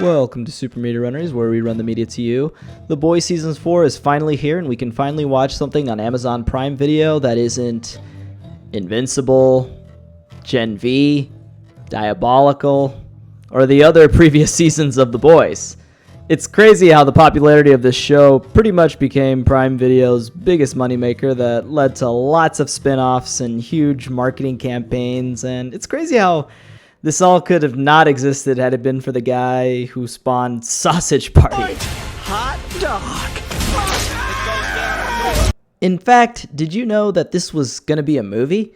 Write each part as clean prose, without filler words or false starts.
Welcome to Super Media Runners, where we run the media to you. The Boys Season 4 is finally here, and we can finally watch something on Amazon Prime Video that isn't Invincible, Gen V, Diabolical, or the other previous seasons of The Boys. It's crazy how the popularity of this show pretty much became Prime Video's biggest moneymaker that led to lots of spin-offs and huge marketing campaigns, and it's crazy how this all could have not existed had it been for the guy who spawned Sausage Party. Hot dog. In fact, did you know that this was going to be a movie?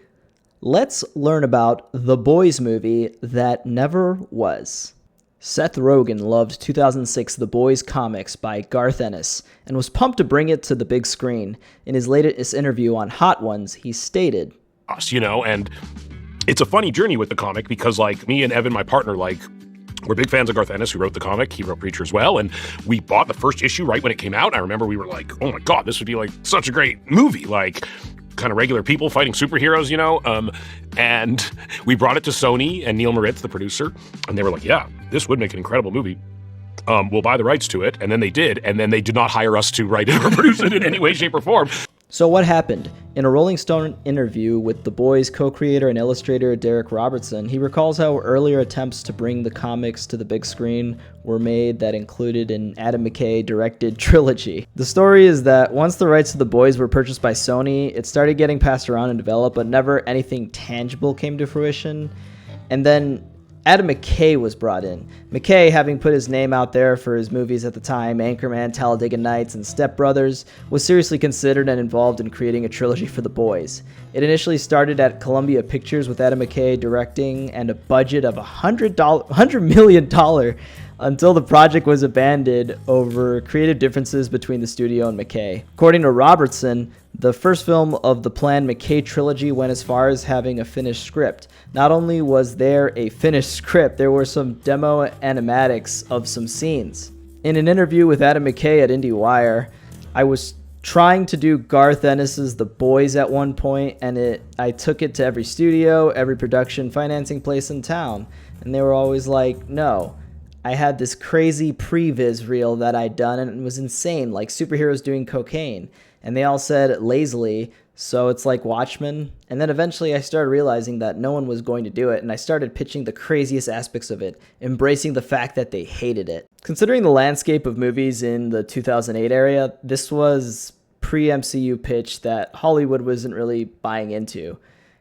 Let's learn about The Boys movie that never was. Seth Rogen loved 2006 The Boys comics by Garth Ennis and was pumped to bring it to the big screen. In his latest interview on Hot Ones, he stated, and it's a funny journey with the comic because, me and Evan, my partner, we're big fans of Garth Ennis, who wrote the comic. He wrote Preacher as well, and we bought the first issue right when it came out. I remember we were like, oh my God, this would be such a great movie, kind of regular people fighting superheroes, and we brought it to Sony and Neil Moritz, the producer, and they were like, yeah, this would make an incredible movie. We'll buy the rights to it, and then they did, and then they did not hire us to write it or produce it in any way, shape, or form. So what happened? In a Rolling Stone interview with The Boys co-creator and illustrator Derek Robertson, he recalls how earlier attempts to bring the comics to the big screen were made that included an Adam McKay directed trilogy. The story is that once the rights to The Boys were purchased by Sony, it started getting passed around and developed, but never anything tangible came to fruition. And then Adam McKay was brought in. McKay, having put his name out there for his movies at the time, Anchorman, Talladega Nights, and Step Brothers, was seriously considered and involved in creating a trilogy for The Boys. It initially started at Columbia Pictures with Adam McKay directing and a budget of $100 million until the project was abandoned over creative differences between the studio and McKay. According to Robertson, the first film of the planned McKay trilogy went as far as having a finished script. Not only was there a finished script, there were some demo animatics of some scenes. In an interview with Adam McKay at IndieWire, I was trying to do Garth Ennis's The Boys at one point, and I took it to every studio, every production financing place in town, and they were always like, no. I had this crazy previs reel that I'd done, and it was insane, like superheroes doing cocaine. And they all said lazily, so it's like Watchmen. And then eventually I started realizing that no one was going to do it, and I started pitching the craziest aspects of it, embracing the fact that they hated it. Considering the landscape of movies in the 2008 area, this was pre-MCU pitch that Hollywood wasn't really buying into.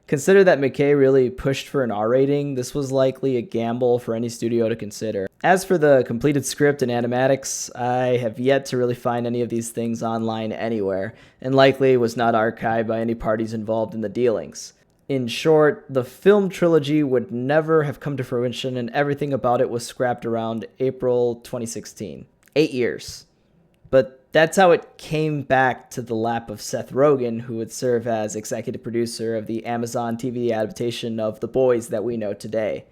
Consider that McKay really pushed for an R rating. This was likely a gamble for any studio to consider. As for the completed script and animatics, I have yet to really find any of these things online anywhere, and likely was not archived by any parties involved in the dealings. In short, the film trilogy would never have come to fruition, and everything about it was scrapped around April 2016. 8 years. But that's how it came back to the lap of Seth Rogen, who would serve as executive producer of the Amazon TV adaptation of The Boys that we know today.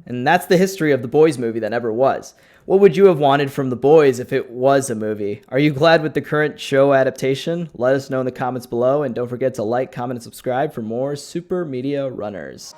And that's the history of The Boys movie that never was. What would you have wanted from The Boys if it was a movie? Are you glad with the current show adaptation? Let us know in the comments below, and don't forget to like, comment, and subscribe for more Super Media Runners.